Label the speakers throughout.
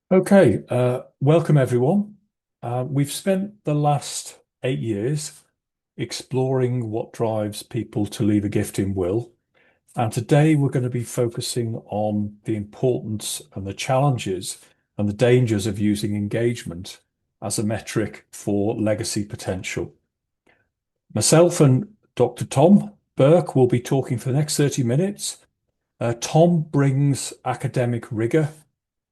Speaker 1: Okay, welcome everyone. We've spent the last 8 years exploring what drives people to leave a gift in will. And today we're going to be focusing on the importance and the challenges and the dangers of using engagement as a metric for legacy potential. Myself and Dr. Tom Burke will be talking for the next 30 minutes. Tom brings academic rigor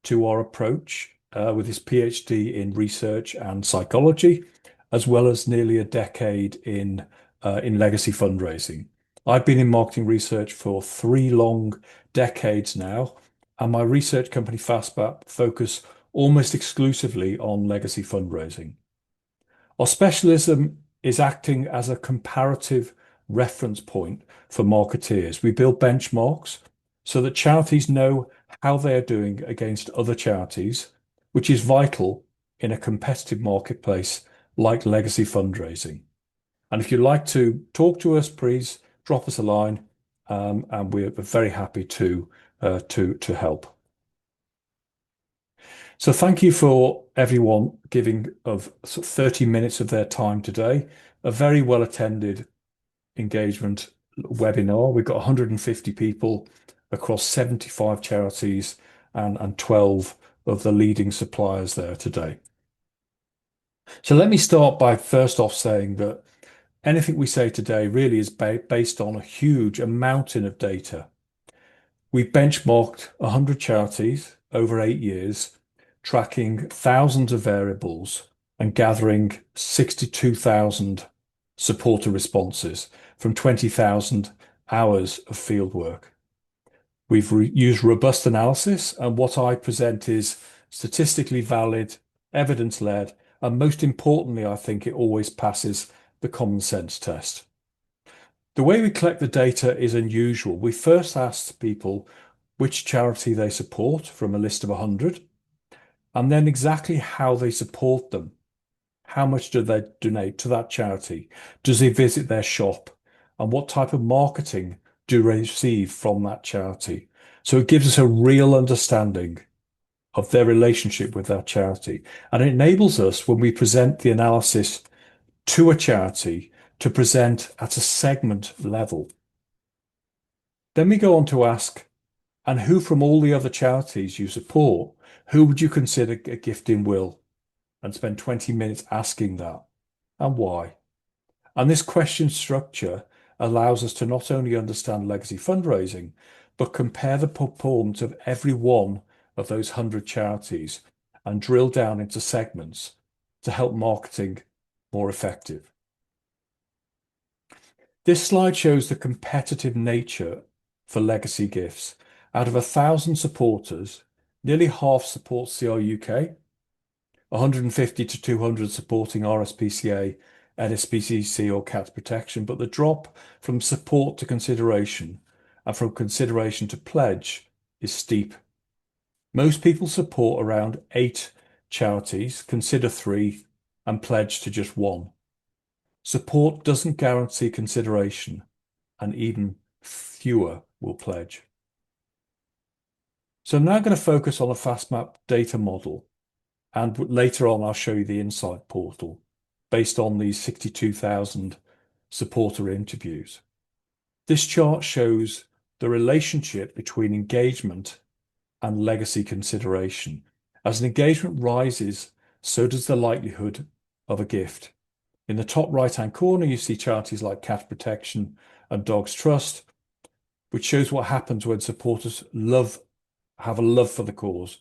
Speaker 1: to our approach with his PhD in research and psychology, as well as nearly a decade in legacy fundraising. I've been in marketing research for 3 long decades now, and my research company Fastmap focus almost exclusively on legacy fundraising. Our specialism is acting as a comparative reference point for marketeers. We build benchmarks so that charities know how they are doing against other charities, which is vital in a competitive marketplace like legacy fundraising. And if you'd like to talk to us, please drop us a line, and we're very happy to help. So thank you for everyone giving of 30 minutes of their time today. A very well attended engagement webinar. We've got 150 people across 75 charities and 12 of the leading suppliers there today. So let me start by first off saying that anything we say today really is based on a mountain of data. We benchmarked 100 charities over 8 years, tracking thousands of variables and gathering 62,000 supporter responses from 20,000 hours of fieldwork. We've used robust analysis, and what I present is statistically valid, evidence-led, and most importantly, I think it always passes the common sense test. The way we collect the data is unusual. We first asked people which charity they support from a list of 100, and then exactly how they support them. How much do they donate to that charity? Does they visit their shop? And what type of marketing do they receive from that charity? So it gives us a real understanding of their relationship with that charity. And it enables us, when we present the analysis to a charity, to present at a segment level. Then we go on to ask, and who from all the other charities you support, who would you consider a gift in will? And spend 20 minutes asking that, and why. And this question structure allows us to not only understand legacy fundraising, but compare the performance of every one of those 100 charities and drill down into segments to help marketing more effective. This slide shows the competitive nature for legacy gifts. Out of 1,000 supporters, nearly half support CR UK, 150 to 200 supporting RSPCA, NSPCC or CAT protection, but the drop from support to consideration and from consideration to pledge is steep. Most people support around 8 charities, consider 3, and pledge to just 1. Support doesn't guarantee consideration, and even fewer will pledge. So I'm now going to focus on a Fastmap data model, and later on I'll show you the Insight portal based on these 62,000 supporter interviews. This chart shows the relationship between engagement and legacy consideration. As an engagement rises, so does the likelihood of a gift. In the top right-hand corner, you see charities like Cat Protection and Dogs Trust, which shows what happens when supporters have a love for the cause.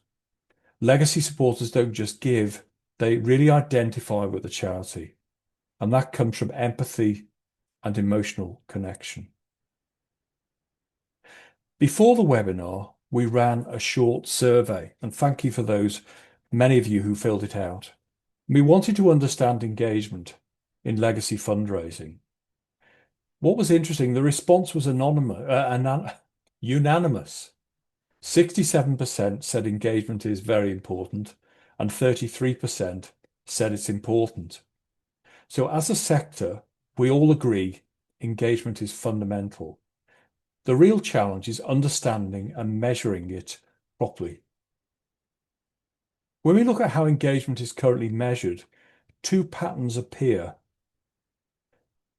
Speaker 1: Legacy supporters don't just give, they really identify with the charity. And that comes from empathy and emotional connection. Before the webinar, we ran a short survey, and thank you for many of you who filled it out. We wanted to understand engagement in legacy fundraising. What was interesting, the response was unanimous. 67% said engagement is very important, and 33% said it's important. So as a sector, we all agree engagement is fundamental. The real challenge is understanding and measuring it properly. When we look at how engagement is currently measured, two patterns appear.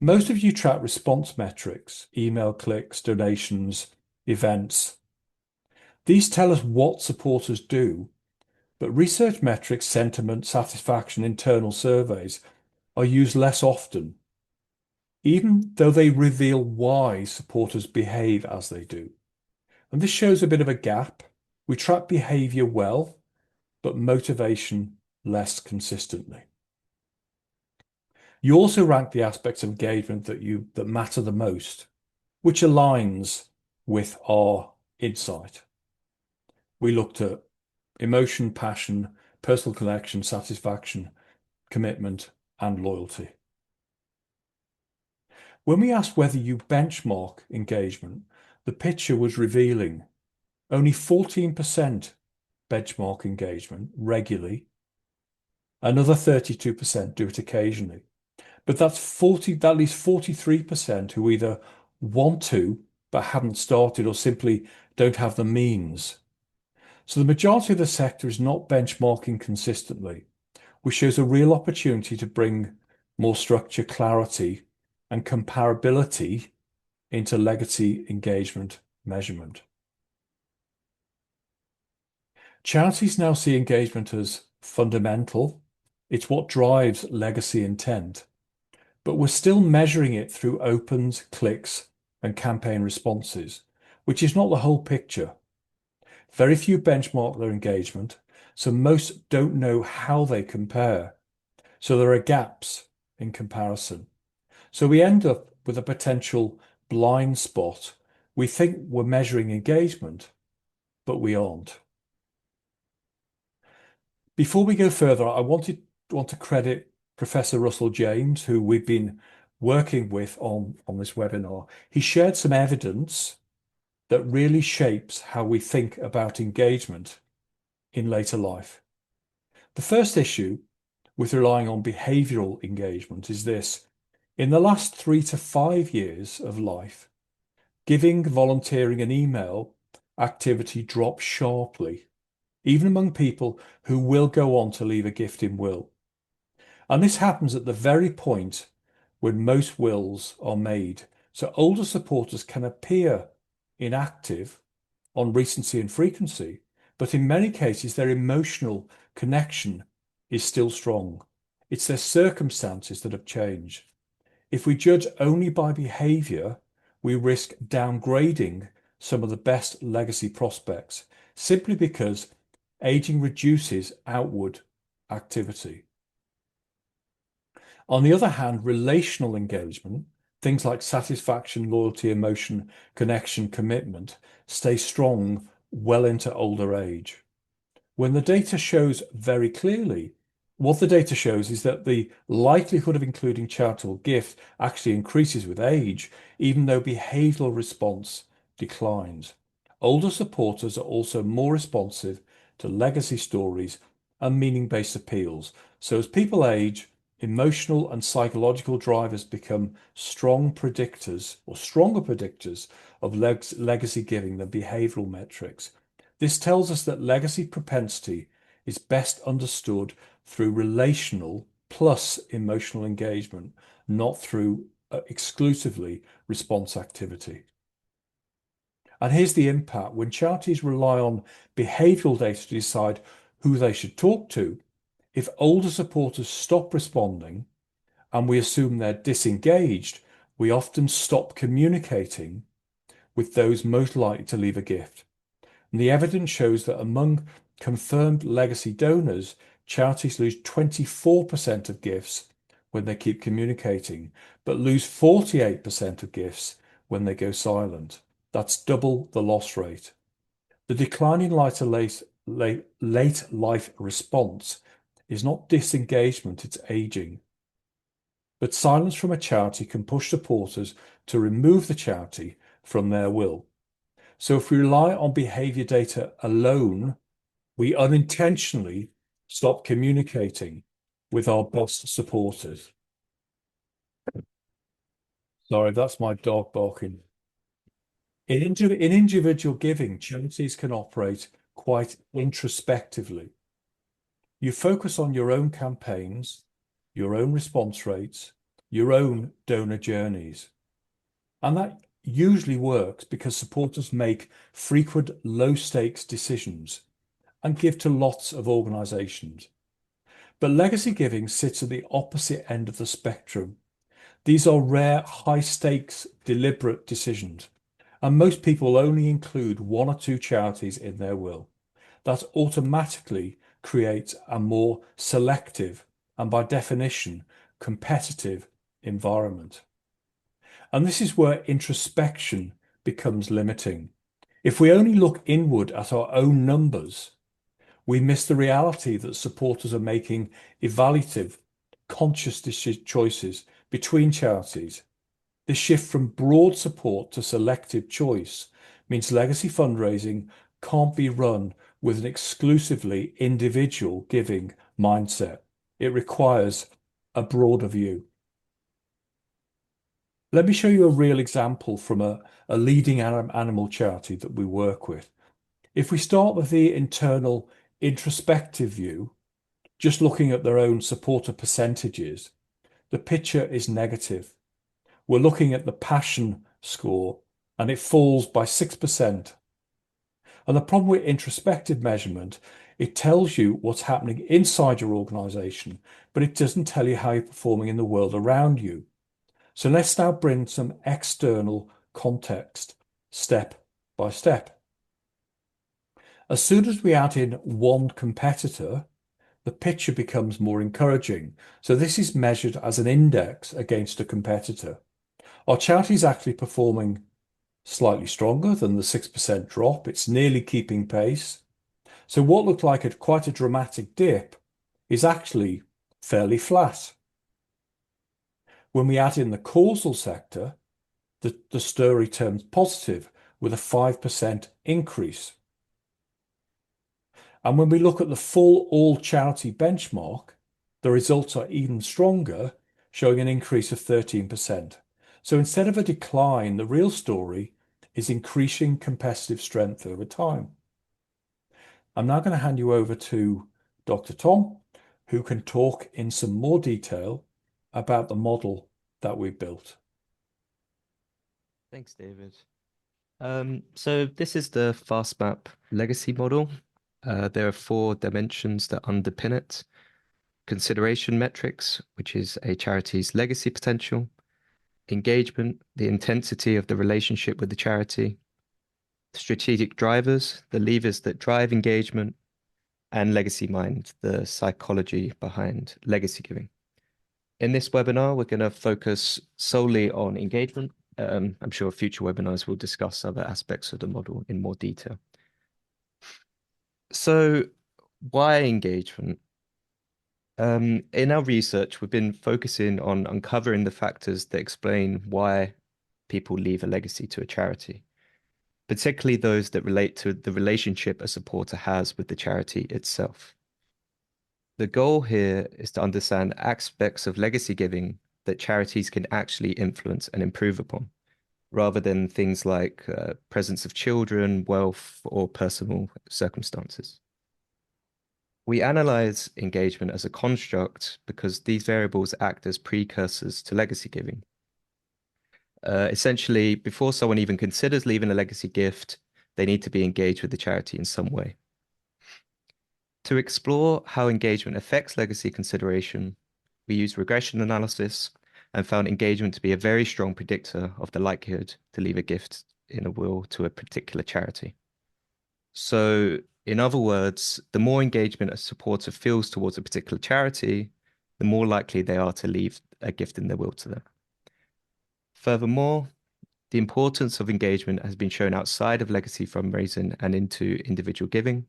Speaker 1: Most of you track response metrics, email clicks, donations, events. These tell us what supporters do, but research metrics, sentiment, satisfaction, internal surveys are used less often, even though they reveal why supporters behave as they do. And this shows a bit of a gap. We track behavior well, but motivation less consistently. You also rank the aspects of engagement that matter the most, which aligns with our insight. We looked at emotion, passion, personal connection, satisfaction, commitment, and loyalty. When we asked whether you benchmark engagement, the picture was revealing. Only 14% benchmark engagement regularly. Another 32% do it occasionally. But that leaves 43% who either want to but haven't started or simply don't have the means. So the majority of the sector is not benchmarking consistently, which shows a real opportunity to bring more structure, clarity, and comparability into legacy engagement measurement. Charities now see engagement as fundamental. It's what drives legacy intent, but we're still measuring it through opens, clicks, and campaign responses, which is not the whole picture. Very few benchmark their engagement, so most don't know how they compare. So there are gaps in comparison. So we end up with a potential blind spot. We think we're measuring engagement, but we aren't. Before we go further, I want to credit Professor Russell James, who we've been working with on this webinar. He shared some evidence that really shapes how we think about engagement in later life. The first issue with relying on behavioral engagement is this. In the last 3 to 5 years of life, giving, volunteering, and email activity drops sharply, even among people who will go on to leave a gift in will. And this happens at the very point when most wills are made. So older supporters can appear inactive on recency and frequency, but in many cases, their emotional connection is still strong. It's their circumstances that have changed. If we judge only by behavior, we risk downgrading some of the best legacy prospects simply because aging reduces outward activity. On the other hand, relational engagement, things like satisfaction, loyalty, emotion, connection, commitment, stay strong well into older age. When the data shows very clearly, what the data shows is that the likelihood of including charitable gift actually increases with age, even though behavioral response declines. Older supporters are also more responsive to legacy stories and meaning-based appeals. So as people age, emotional and psychological drivers become strong predictors or stronger predictors of legacy giving than behavioral metrics. This tells us that legacy propensity is best understood through relational plus emotional engagement, not through exclusively response activity. And here's the impact. When charities rely on behavioral data to decide who they should talk to, if older supporters stop responding and we assume they're disengaged, we often stop communicating with those most likely to leave a gift. And the evidence shows that among confirmed legacy donors, charities lose 24% of gifts when they keep communicating, but lose 48% of gifts when they go silent. That's double the loss rate. The decline in late life response is not disengagement, it's aging. But silence from a charity can push supporters to remove the charity from their will. So if we rely on behavior data alone, we unintentionally stop communicating with our best supporters. Sorry, that's my dog barking. In individual giving, charities can operate quite introspectively. You focus on your own campaigns, your own response rates, your own donor journeys. And that usually works because supporters make frequent low stakes decisions and give to lots of organizations. But legacy giving sits at the opposite end of the spectrum. These are rare, high stakes, deliberate decisions, and most people only include one or two charities in their will. That automatically creates a more selective and, by definition, competitive environment. And this is where introspection becomes limiting. If we only look inward at our own numbers, we miss the reality that supporters are making evaluative, conscious choices between charities. This shift from broad support to selective choice means legacy fundraising can't be run with an exclusively individual giving mindset. It requires a broader view. Let me show you a real example from a leading animal charity that we work with. If we start with the internal introspective view, just looking at their own supporter percentages, the picture is negative. We're looking at the passion score and it falls by 6%. And the problem with introspective measurement, it tells you what's happening inside your organization, but it doesn't tell you how you're performing in the world around you. So let's now bring some external context step by step. As soon as we add in one competitor, the picture becomes more encouraging. So this is measured as an index against a competitor. Our charity is actually performing slightly stronger than the 6% drop. It's nearly keeping pace. So what looked like quite a dramatic dip is actually fairly flat. When we add in the causal sector, the story turns positive with a 5% increase. And when we look at the full all charity benchmark, the results are even stronger, showing an increase of 13%. So instead of a decline, the real story is increasing competitive strength over time. I'm now going to hand you over to Dr. Tom, who can talk in some more detail about the model that we've built.
Speaker 2: Thanks, David. So this is the FastMap legacy model. There are 4 dimensions that underpin it. Consideration metrics, which is a charity's legacy potential. Engagement, the intensity of the relationship with the charity. Strategic drivers, the levers that drive engagement. And legacy mind, the psychology behind legacy giving. In this webinar, we're going to focus solely on engagement. I'm sure future webinars will discuss other aspects of the model in more detail. So why engagement? In our research, we've been focusing on uncovering the factors that explain why people leave a legacy to a charity, particularly those that relate to the relationship a supporter has with the charity itself. The goal here is to understand aspects of legacy giving that charities can actually influence and improve upon, rather than things like presence of children, wealth, or personal circumstances. We analyze engagement as a construct because these variables act as precursors to legacy giving. Essentially, before someone even considers leaving a legacy gift, they need to be engaged with the charity in some way. To explore how engagement affects legacy consideration, we used regression analysis and found engagement to be a very strong predictor of the likelihood to leave a gift in a will to a particular charity. So, in other words, the more engagement a supporter feels towards a particular charity, the more likely they are to leave a gift in their will to them. Furthermore, the importance of engagement has been shown outside of legacy fundraising and into individual giving.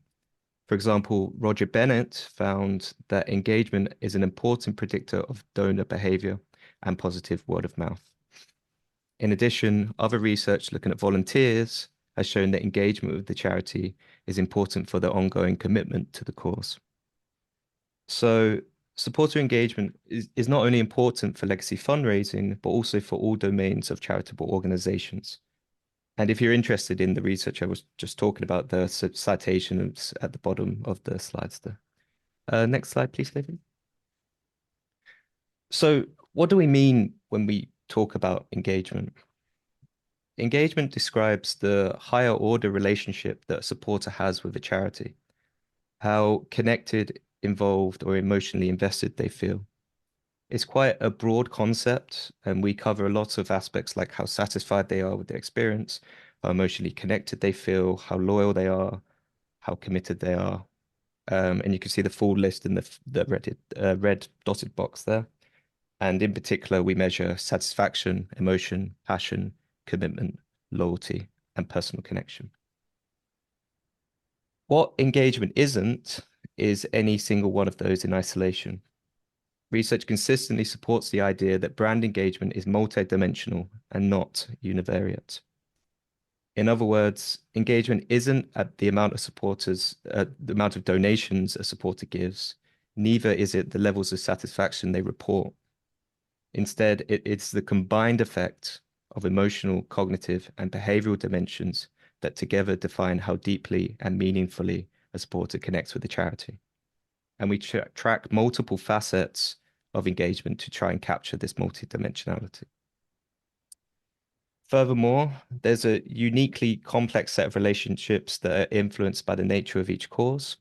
Speaker 2: For example, Roger Bennett found that engagement is an important predictor of donor behavior and positive word of mouth. In addition, other research looking at volunteers has shown that engagement with the charity is important for their ongoing commitment to the cause. So, supporter engagement is not only important for legacy fundraising, but also for all domains of charitable organizations. And if you're interested in the research I was just talking about, the citations at the bottom of the slides there. Next slide, please, David. So, what do we mean when we talk about engagement? Engagement describes the higher order relationship that a supporter has with a charity, how connected, involved, or emotionally invested they feel. It's quite a broad concept, and we cover a lot of aspects like how satisfied they are with their experience, how emotionally connected they feel, how loyal they are, how committed they are. And you can see the full list in the red dotted box there. And in particular, we measure satisfaction, emotion, passion, commitment, loyalty, and personal connection. What engagement isn't is any single one of those in isolation. Research consistently supports the idea that brand engagement is multidimensional and not univariate. In other words, engagement isn't at the amount of the amount of donations a supporter gives, neither is it the levels of satisfaction they report. Instead, it's the combined effect of emotional, cognitive, and behavioral dimensions that together define how deeply and meaningfully a supporter connects with the charity. And we track multiple facets of engagement to try and capture this multidimensionality. Furthermore, there's a uniquely complex set of relationships that are influenced by the nature of each cause.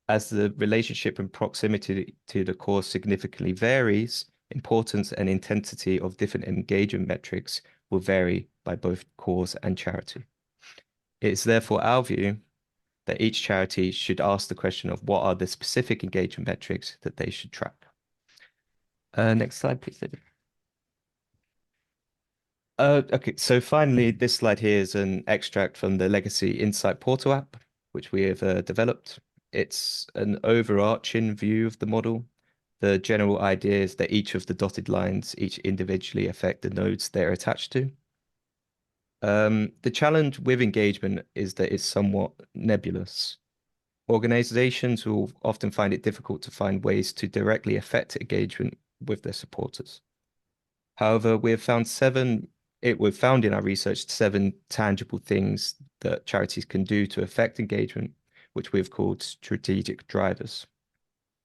Speaker 2: As the relationship and proximity to the cause significantly varies, importance and intensity of different engagement metrics will vary by both cause and charity. It is therefore our view that each charity should ask the question of what are the specific engagement metrics that they should track. Next slide, please, David. Okay, so finally, this slide here is an extract from the Legacy Insight Portal app, which we have developed. It's an overarching view of the model. The general idea is that each of the dotted lines each individually affect the nodes they're attached to. The challenge with engagement is that it's somewhat nebulous. Organizations will often find it difficult to find ways to directly affect engagement with their supporters. However, we've found in our research 7 tangible things that charities can do to affect engagement, which we've called strategic drivers.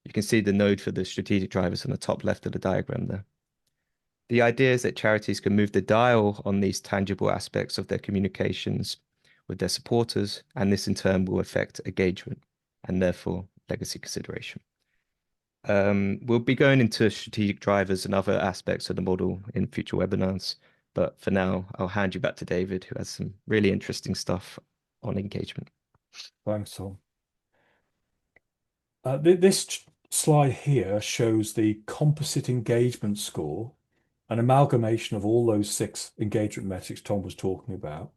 Speaker 2: You can see the node for the strategic drivers on the top left of the diagram there. The idea is that charities can move the dial on these tangible aspects of their communications with their supporters, and this in turn will affect engagement and therefore legacy consideration. We'll be going into strategic drivers and other aspects of the model in future webinars, but for now, I'll hand you back to David, who has some really interesting stuff on engagement.
Speaker 1: Thanks, Tom. This slide here shows the composite engagement score, an amalgamation of all those 6 engagement metrics Tom was talking about.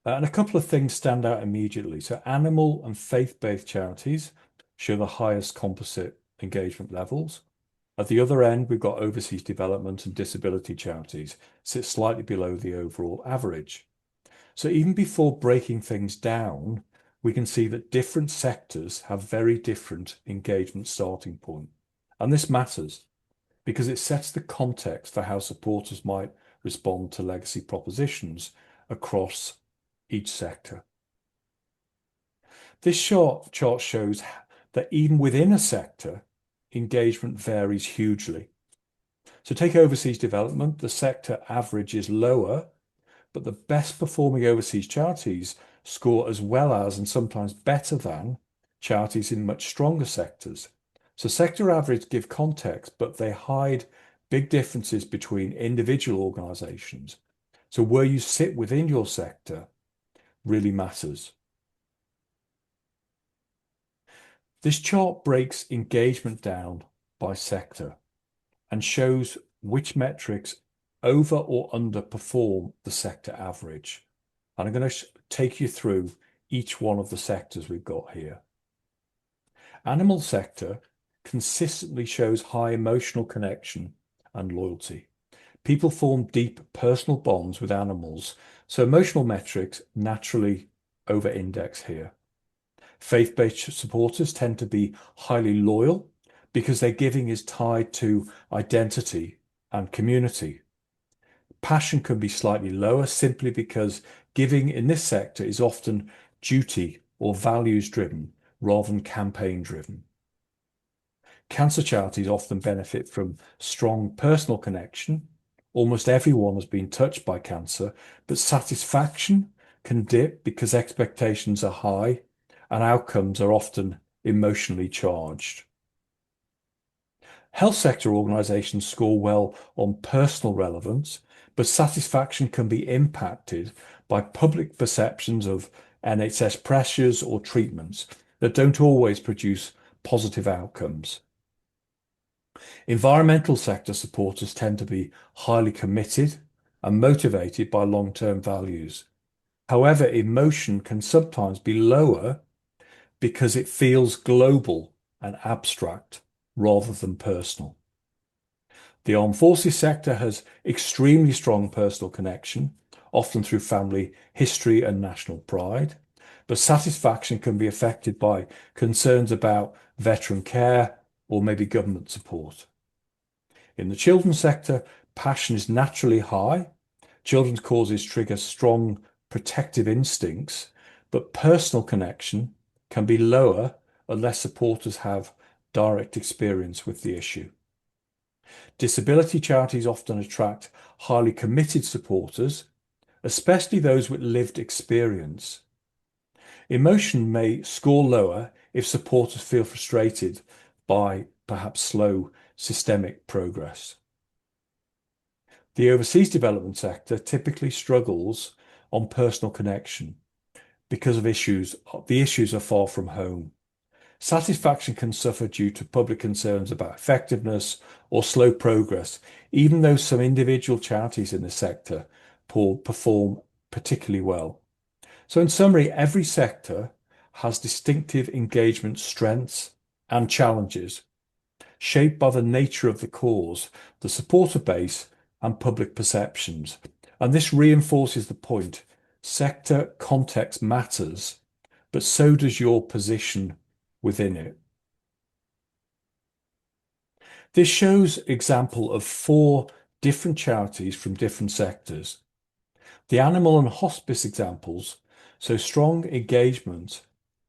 Speaker 1: And a couple of things stand out immediately. So animal and faith-based charities show the highest composite engagement levels. At the other end, we've got overseas development and disability charities sit slightly below the overall average. So even before breaking things down, we can see that different sectors have very different engagement starting point. And this matters because it sets the context for how supporters might respond to legacy propositions across each sector. This chart shows that even within a sector, engagement varies hugely. So take overseas development, the sector average is lower, but the best performing overseas charities score as well as and sometimes better than charities in much stronger sectors. So sector average give context, but they hide big differences between individual organizations. So where you sit within your sector really matters. This chart breaks engagement down by sector and shows which metrics over or underperform the sector average. And I'm going to take you through each one of the sectors we've got here. Animal sector consistently shows high emotional connection and loyalty. People form deep personal bonds with animals, so emotional metrics naturally over-index here. Faith-based supporters tend to be highly loyal because their giving is tied to identity and community. Passion can be slightly lower simply because giving in this sector is often duty or values driven rather than campaign driven. Cancer charities often benefit from strong personal connection. Almost everyone has been touched by cancer, but satisfaction can dip because expectations are high and outcomes are often emotionally charged. Health sector organisations score well on personal relevance, but satisfaction can be impacted by public perceptions of NHS pressures or treatments that don't always produce positive outcomes. Environmental sector supporters tend to be highly committed and motivated by long-term values. However, emotion can sometimes be lower because it feels global and abstract rather than personal. The armed forces sector has extremely strong personal connection, often through family history and national pride, but satisfaction can be affected by concerns about veteran care or maybe government support. In the children's sector, passion is naturally high. Children's causes trigger strong protective instincts, but personal connection can be lower unless supporters have direct experience with the issue. Disability charities often attract highly committed supporters, especially those with lived experience. Emotion may score lower if supporters feel frustrated by perhaps slow systemic progress. The overseas development sector typically struggles on personal connection because of the issues are far from home. Satisfaction can suffer due to public concerns about effectiveness or slow progress, even though some individual charities in the sector perform particularly well. So in summary, every sector has distinctive engagement strengths and challenges, shaped by the nature of the cause, the supporter base, and public perceptions. And this reinforces the point: sector context matters, but so does your position within it. This shows example of 4 different charities from different sectors. The animal and hospice examples show strong engagement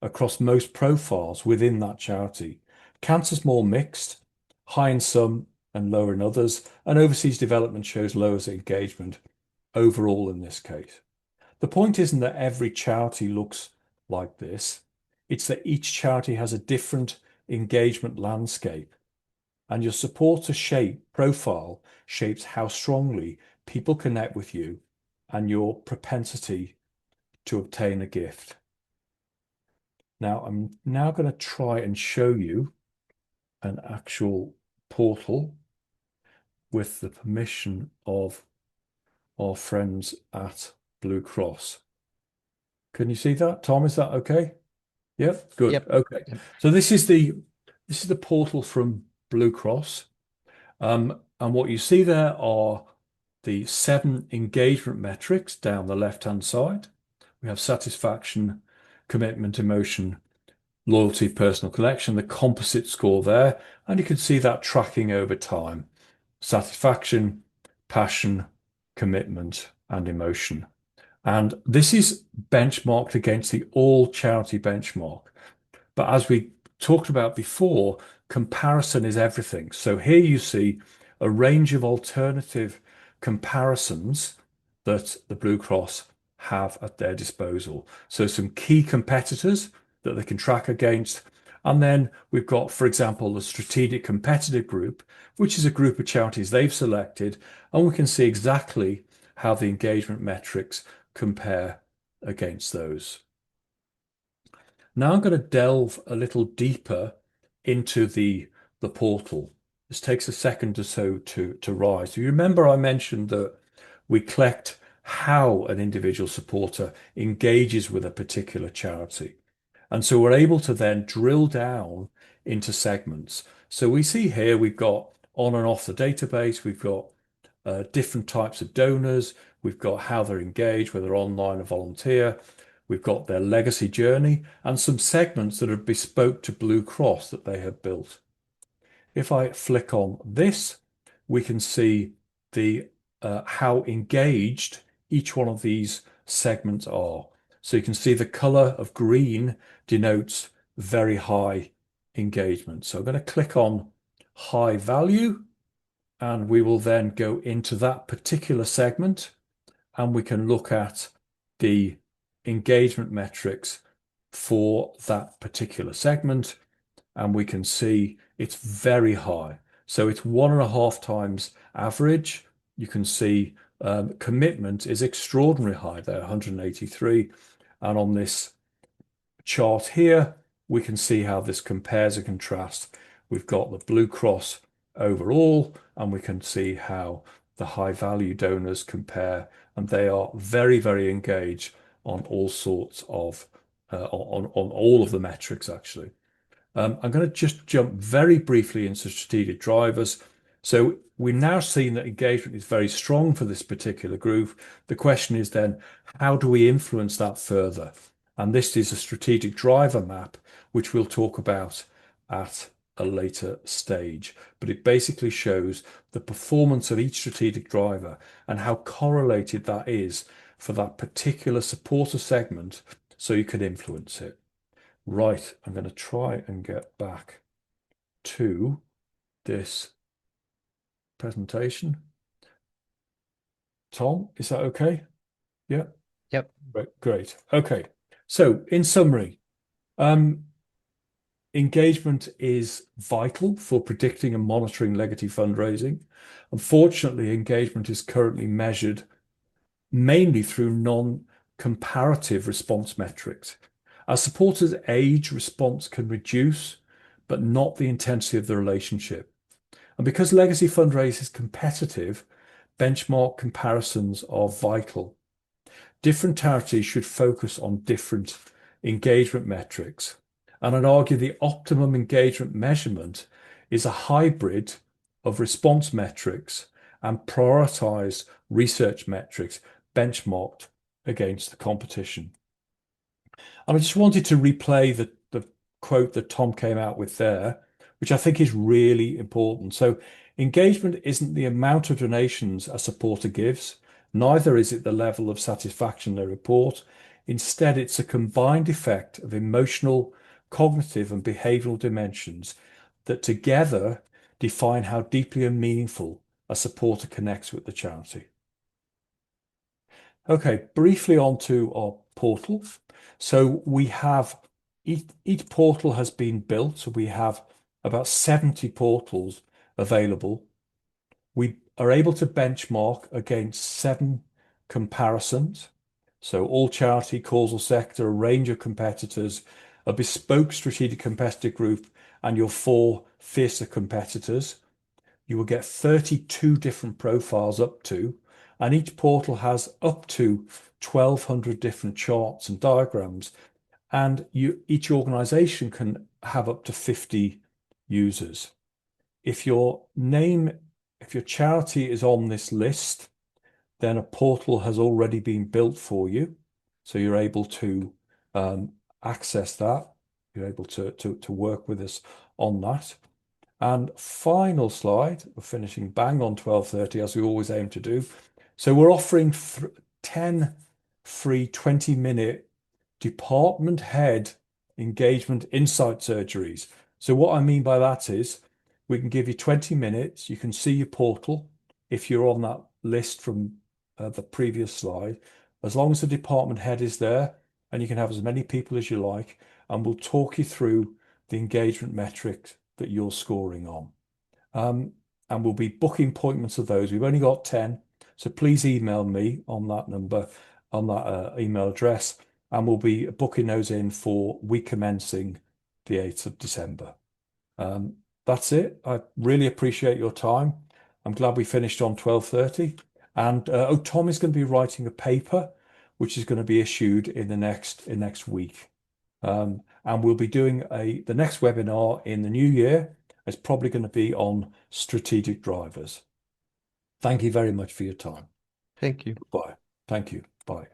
Speaker 1: across most profiles within that charity. Cancer's more mixed, high in some and lower in others, and overseas development shows lower engagement overall in this case. The point isn't that every charity looks like this, it's that each charity has a different engagement landscape, and your supporter profile shapes how strongly people connect with you and your propensity to obtain a gift. Now, I'm now going to try and show you an actual portal with the permission of our friends at Blue Cross. Can you see that, Tom? Is that okay? Yep, good.
Speaker 2: Yep.
Speaker 1: Okay.
Speaker 2: Yep.
Speaker 1: So this is the portal from Blue Cross. And what you see there are the 7 engagement metrics down the left-hand side. We have satisfaction, commitment, emotion, loyalty, personal connection, the composite score there, and you can see that tracking over time. Satisfaction, passion, commitment, and emotion. And this is benchmarked against the all charity benchmark. But as we talked about before, comparison is everything. So here you see a range of alternative comparisons that the Blue Cross have at their disposal. So some key competitors that they can track against. And then we've got, for example, the Strategic Competitor Group, which is a group of charities they've selected. And we can see exactly how the engagement metrics compare against those. Now I'm going to delve a little deeper into the portal. This takes a second or so to rise. You remember I mentioned that we collect how an individual supporter engages with a particular charity. And so we're able to then drill down into segments. So we see here we've got on and off the database, we've got different types of donors, we've got how they're engaged, whether online or volunteer, we've got their legacy journey, and some segments that are bespoke to Blue Cross that they have built. If I flick on this, we can see the how engaged each one of these segments are. So you can see the color of green denotes very high engagement. So I'm going to click on high value, and we will then go into that particular segment, and we can look at the engagement metrics for that particular segment, and we can see it's very high. So it's 1.5 times average. You can see commitment is extraordinarily high there, 183. And on this chart here, we can see how this compares and contrasts. We've got the Blue Cross overall, and we can see how the high value donors compare, and they are very, very engaged on all sorts of on all of the metrics actually. I'm going to just jump very briefly into strategic drivers. So we've now seen that engagement is very strong for this particular group. The question is then, how do we influence that further? And this is a strategic driver map, which we'll talk about at a later stage. But it basically shows the performance of each strategic driver and how correlated that is for that particular supporter segment, so you can influence it. Right, I'm going to try and get back to this presentation. Tom, is that okay? Yeah.
Speaker 2: Yep.
Speaker 1: Great. Okay. So in summary, engagement is vital for predicting and monitoring legacy fundraising. Unfortunately, engagement is currently measured mainly through non-comparative response metrics. As supporters age, response can reduce, but not the intensity of the relationship. And because legacy fundraising is competitive, benchmark comparisons are vital. Different charities should focus on different engagement metrics. And I'd argue the optimum engagement measurement is a hybrid of response metrics and prioritized research metrics benchmarked against the competition. And I just wanted to replay the quote that Tom came out with there, which I think is really important. So engagement isn't the amount of donations a supporter gives, neither is it the level of satisfaction they report. Instead, it's a combined effect of emotional, cognitive, and behavioral dimensions that together define how deeply and meaningful a supporter connects with the charity. Okay, briefly onto our portal. So we have each portal has been built. So we have about 70 portals available. We are able to benchmark against 7 comparisons. So all charity, causal sector, a range of competitors, a bespoke strategic competitor group, and your 4 fiercer competitors. You will get 32 different profiles up to, and each portal has up to 1,200 different charts and diagrams. And each organization can have up to 50 users. If your charity is on this list, then a portal has already been built for you. So you're able to access that. You're able to work with us on that. And final slide, we're finishing bang on 12:30 as we always aim to do. So we're offering 10 free 20-minute department head engagement insight surgeries. So what I mean by that is we can give you 20 minutes. You can see your portal if you're on that list from the previous slide, as long as the department head is there, and you can have as many people as you like, and we'll talk you through the engagement metrics that you're scoring on. And we'll be booking appointments of those. We've only got 10, so please email me on that number, on that email address, and we'll be booking those in for week commencing the 8th of December. That's it. I really appreciate your time. I'm glad we finished on 12:30. And Tom is going to be writing a paper, which is going to be issued in the next week. And we'll be doing the next webinar in the new year. It's probably going to be on strategic drivers. Thank you very much for your time.
Speaker 2: Thank you.
Speaker 1: Bye. Thank you. Bye.